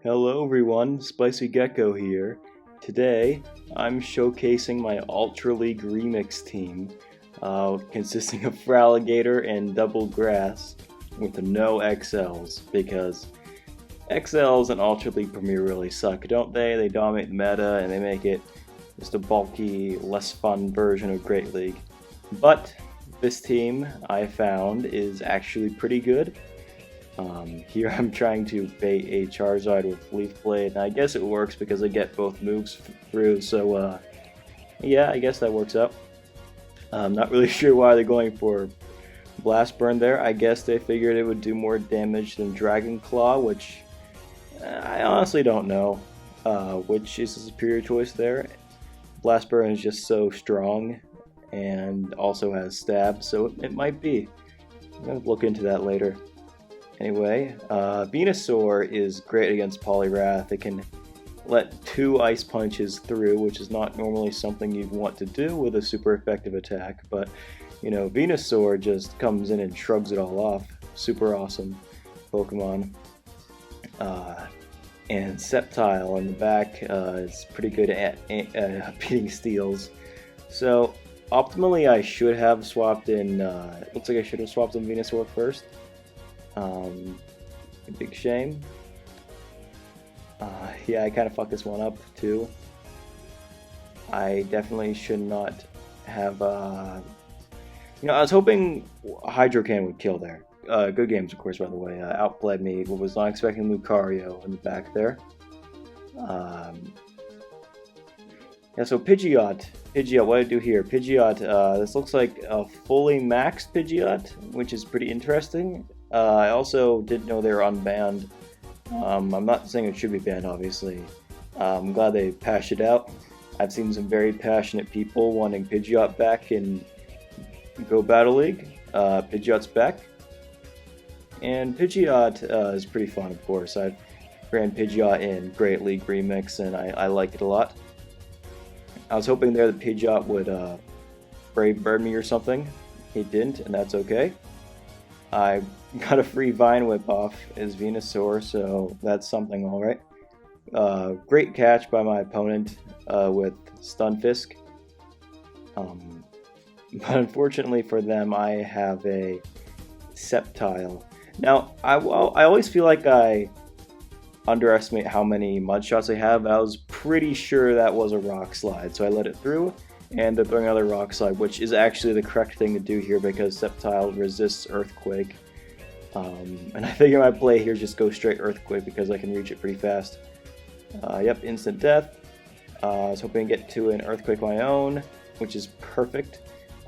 Hello everyone, Spicy Gecko here. Today, I'm showcasing my Ultra League Remix team, consisting of Feraligatr and Double Grass, with no XLs, because XLs in Ultra League Premier really suck, don't they? They dominate the meta, and they make it just a bulky, less fun version of Great League. But this team, I found, is actually pretty good. Here I'm trying to bait a Charizard with Leaf Blade, and I guess it works because I get both moves through, so yeah, I guess that works out. I'm not really sure why they're going for Blast Burn there. I guess they figured it would do more damage than Dragon Claw, which I honestly don't know which is the superior choice there. Blast Burn is just so strong and also has stab, so it might be. I'm going to look into that later. Anyway, Venusaur is great against Poliwrath. It can let 2 Ice Punches through, which is not normally something you'd want to do with a super effective attack, but, you know, Venusaur just comes in and shrugs it all off. Super awesome Pokemon. And Sceptile in the back is pretty good at beating Steels. So, optimally I should have swapped in, looks like I should have swapped in Venusaur first. A big shame. Yeah, I kind of fucked this one up too. I definitely should not have, I was hoping Hydrocan would kill there. Good games, of course, by the way. Outplayed me, but was not expecting Lucario in the back there. Yeah, so Pidgeot, what do I do here? Pidgeot, this looks like a fully maxed Pidgeot, which is pretty interesting. I also didn't know they were unbanned. I'm not saying it should be banned, obviously. I'm glad they patched it out. I've seen some very passionate people wanting Pidgeot back in Go Battle League. Pidgeot's back. And Pidgeot is pretty fun, of course. I've ran Pidgeot in Great League Remix, and I like it a lot. I was hoping there that Pidgeot would Brave Bird me or something. He didn't, and that's okay. I got a free Vine Whip off as Venusaur, so that's something alright. Great catch by my opponent with Stunfisk. But unfortunately for them, I have a Sceptile. Now, I always feel like I underestimate how many Mud Shots I have. I was pretty sure that was a Rock Slide, so I let it through. And they're throwing another Rock Slide, which is actually the correct thing to do here because Sceptile resists Earthquake. And I figure my play here is just go straight Earthquake because I can reach it pretty fast. Yep, instant death. I was hoping to get to an Earthquake of my own, which is perfect.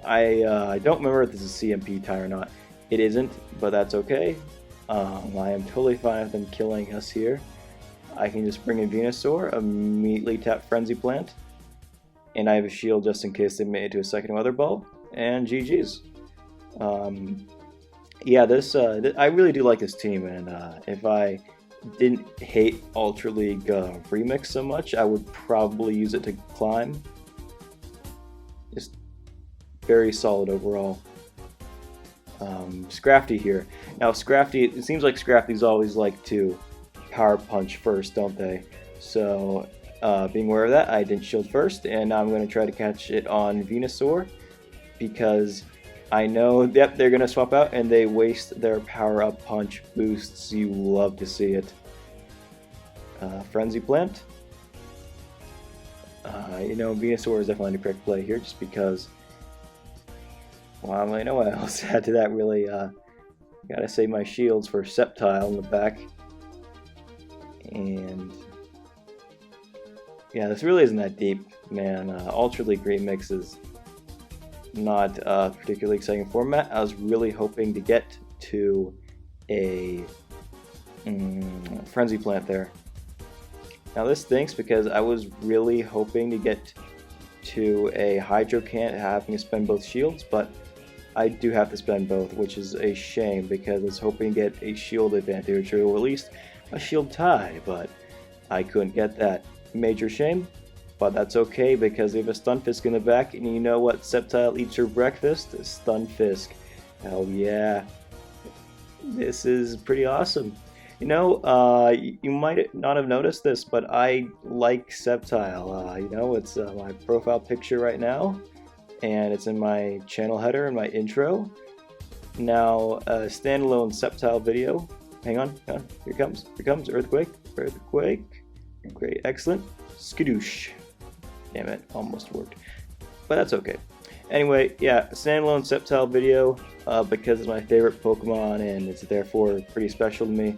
I don't remember if this is CMP tie or not. It isn't, but that's okay. I am totally fine with them killing us here. I can just bring in Venusaur, immediately tap Frenzy Plant. And I have a shield just in case they made it to a second Weather Ball, and GG's. Yeah, I really do like this team, and if I didn't hate Ultra League Remix so much, I would probably use it to climb. Just very solid overall. Scrafty here. Now Scrafty, it seems like Scrafty's always like to Power Punch first, don't they? So, being aware of that, I didn't shield first, and now I'm going to try to catch it on Venusaur, because I know, yep, they're going to swap out, and they waste their power-up punch boosts. You love to see it. Frenzy Plant. Venusaur is definitely the correct play here, just because, well, I know what else add to that, really. Gotta save my shields for Sceptile in the back. And yeah, this really isn't that deep, man. Ultra League Remix is not a particularly exciting format. I was really hoping to get to a Frenzy Plant there. Now this stinks because I was really hoping to get to a Hydrocan, having to spend both shields, but I do have to spend both, which is a shame because I was hoping to get a shield advantage, or at least a shield tie, but I couldn't get that. Major shame, but that's okay because we have a Stunfisk in the back, and you know what Sceptile eats for breakfast? Stunfisk. Hell yeah. This is pretty awesome. You might not have noticed this, but I like Sceptile. It's my profile picture right now, and it's in my channel header and my intro. Now, a standalone Sceptile video. Hang on, here comes, Earthquake. Great, excellent. Skadoosh. Damn it, almost worked. But that's okay. Anyway, yeah, a standalone Sceptile video, because it's my favorite Pokemon and it's therefore pretty special to me.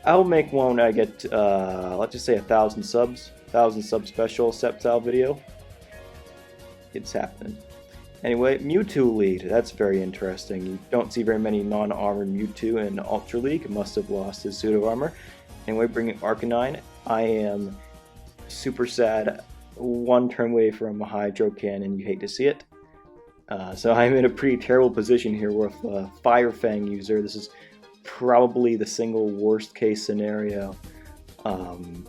I'll make one when I get, let's just say 1,000 subs. 1,000 sub special Sceptile video. It's happening. Anyway, Mewtwo lead. That's very interesting. You don't see very many non-armored Mewtwo in Ultra League. Must have lost his suit of armor. Anyway, bringing Arcanine. I am super sad. One turn away from a Hydro Cannon. You hate to see it. So I'm in a pretty terrible position here with a Fire Fang user. This is probably the single worst case scenario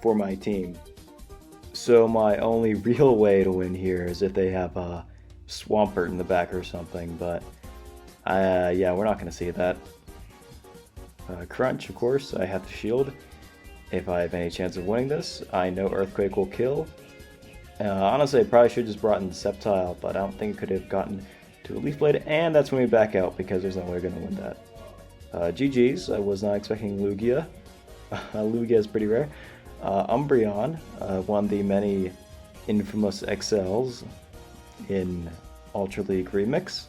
for my team. So my only real way to win here is if they have a Swampert in the back or something, but yeah, we're not going to see that. Crunch, of course, I have to shield if I have any chance of winning this. I know Earthquake will kill. Honestly, I probably should have just brought in Sceptile, but I don't think it could have gotten to a Leaf Blade, and that's when we back out because there's no way we're going to win that. GG's, I was not expecting Lugia. Lugia is pretty rare. Umbreon, one of the many infamous XLs in Ultra League Remix.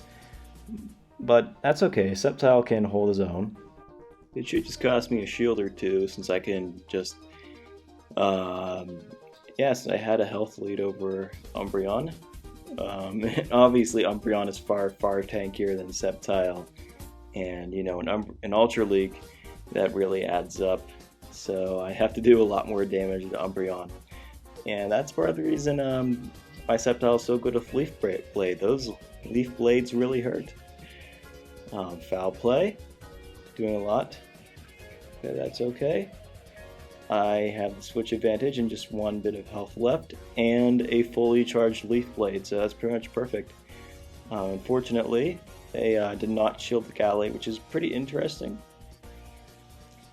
But that's okay, Sceptile can hold his own. It should just cost me a shield or two since I can just... yes, I had a health lead over Umbreon. Obviously Umbreon is far tankier than Sceptile. And in Ultra League, that really adds up. So I have to do a lot more damage to Umbreon. And that's part of the reason my Sceptile is so good with Leaf Blade. Those Leaf Blades really hurt. Foul play. Doing a lot. Okay, that's okay. I have the switch advantage and just one bit of health left. And a fully charged Leaf Blade, so that's pretty much perfect. Unfortunately, they did not shield the Galley, which is pretty interesting.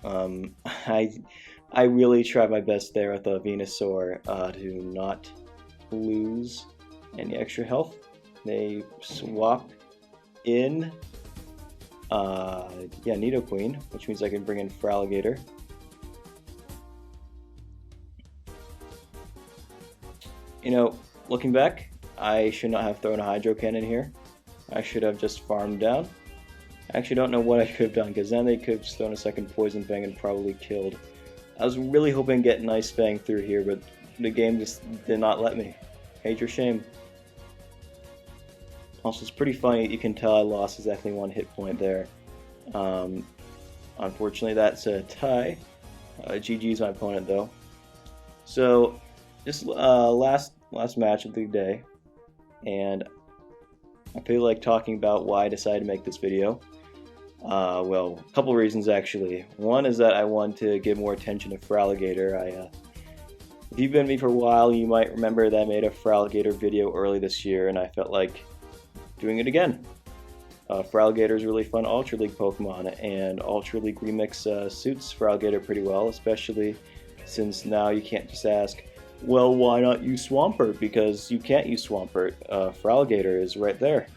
I really tried my best there with a Venusaur to not lose any extra health. They swap in Nidoqueen, which means I can bring in Feraligatr. Looking back, I should not have thrown a Hydro Cannon here. I should have just farmed down. I actually don't know what I could have done, because then they could have just thrown a second Poison Fang and probably killed. I was really hoping to get Nice Fang through here, but the game just did not let me. Major shame. Also, it's pretty funny, you can tell I lost exactly one hit point there. Unfortunately, that's a tie. GG's my opponent, though. So, this last match of the day, and I feel like talking about why I decided to make this video. Well, a couple reasons actually. One is that I want to give more attention to Feraligatr. If you've been with me for a while, you might remember that I made a Feraligatr video early this year, and I felt like doing it again. Feraligatr is a really fun Ultra League Pokemon, and Ultra League Remix suits Feraligatr pretty well, especially since now you can't just ask, well, why not use Swampert? Because you can't use Swampert. Feraligatr is right there.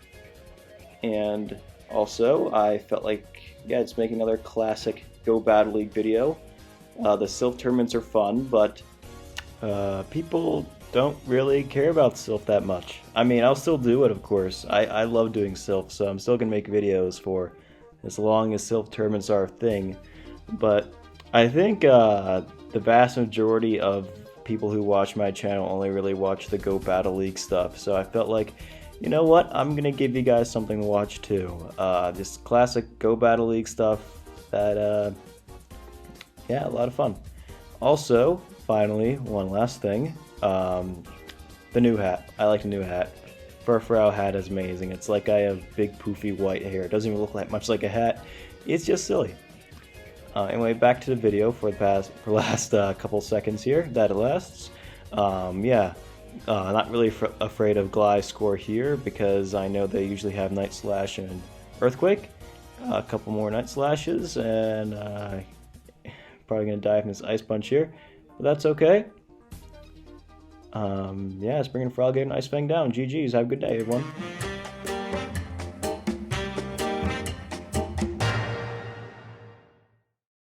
And also, I felt like, yeah, it's making another classic Go Battle League video. The Silph tournaments are fun, but people don't really care about Silph that much. I mean, I'll still do it, of course. I love doing Silph, so I'm still going to make videos for as long as Silph tournaments are a thing. But I think the vast majority of people who watch my channel only really watch the Go Battle League stuff, so I felt like, you know what, I'm gonna give you guys something to watch too. This classic Go Battle League stuff that, yeah, a lot of fun. Also, finally, one last thing, the new hat. I like the new hat. Furfrou hat is amazing. It's like I have big poofy white hair. It doesn't even look much like a hat. It's just silly. Anyway, back to the video for the last couple seconds here that it lasts. Yeah, not really afraid of Gliscor here because I know they usually have Night Slash and Earthquake. A couple more Night Slashes and Probably gonna die from this Ice Punch here, but that's okay. Yeah, let's bring in Feraligatr and Ice Fang down. GG's, have a good day, everyone.